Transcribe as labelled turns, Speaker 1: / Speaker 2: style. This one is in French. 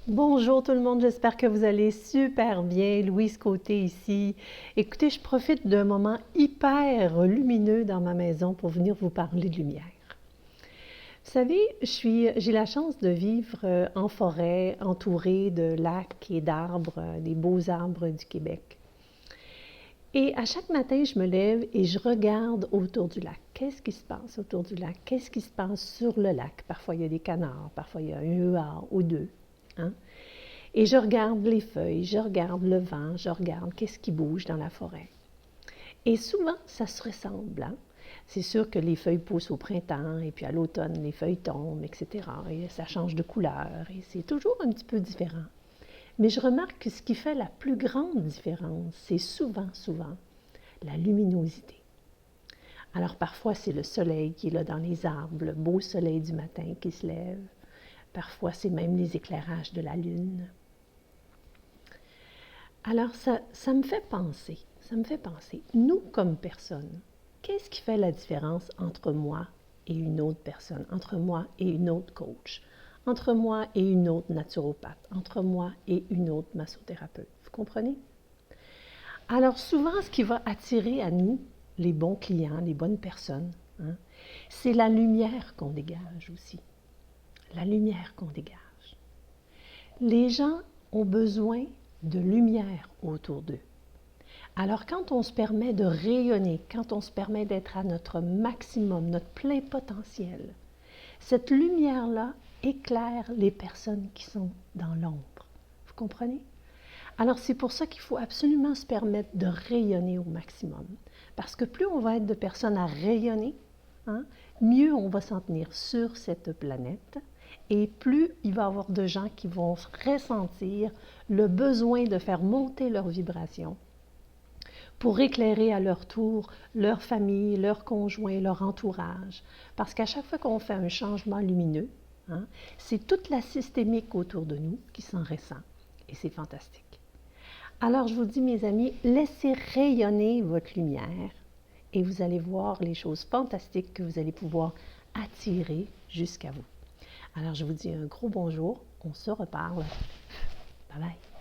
Speaker 1: Bonjour tout le monde, j'espère que vous allez super bien. Louise Côté ici. Écoutez, je profite d'un moment hyper lumineux dans ma maison pour venir vous parler de lumière. Vous savez, j'ai la chance de vivre en forêt, entourée de lacs et d'arbres, des beaux arbres du Québec. Et à chaque matin, je me lève et je regarde autour du lac. Qu'est-ce qui se passe autour du lac? Qu'est-ce qui se passe sur le lac? Parfois, il y a des canards, parfois, il y a un huard ou deux. Hein? Et je regarde les feuilles, je regarde le vent, je regarde qu'est-ce qui bouge dans la forêt. Et souvent, ça se ressemble. Hein? C'est sûr que les feuilles poussent au printemps, et puis à l'automne, les feuilles tombent, etc. Et ça change de couleur, et c'est toujours un petit peu différent. Mais je remarque que ce qui fait la plus grande différence, c'est souvent la luminosité. Alors parfois, c'est le soleil qui est là dans les arbres, le beau soleil du matin qui se lève. Parfois, c'est même les éclairages de la lune. Alors, ça me fait penser, nous comme personnes, qu'est-ce qui fait la différence entre moi et une autre personne, entre moi et une autre coach, entre moi et une autre naturopathe, entre moi et une autre massothérapeute, vous comprenez? Alors, souvent, ce qui va attirer à nous les bons clients, les bonnes personnes, hein, c'est la lumière qu'on dégage aussi, la lumière qu'on dégage. Les gens ont besoin de lumière autour d'eux. Alors quand on se permet de rayonner, quand on se permet d'être à notre maximum, notre plein potentiel, cette lumière-là éclaire les personnes qui sont dans l'ombre. Vous comprenez? Alors c'est pour ça qu'il faut absolument se permettre de rayonner au maximum. Parce que plus on va être de personnes à rayonner, hein, mieux on va s'en tenir sur cette planète et plus il va y avoir de gens qui vont ressentir le besoin de faire monter leur vibration pour éclairer à leur tour leur famille, leur conjoint, leur entourage. Parce qu'à chaque fois qu'on fait un changement lumineux, hein, c'est toute la systémique autour de nous qui s'en ressent. Et c'est fantastique. Alors je vous dis, mes amis, laissez rayonner votre lumière et vous allez voir les choses fantastiques que vous allez pouvoir attirer jusqu'à vous. Alors je vous dis un gros bonjour, on se reparle. Bye bye.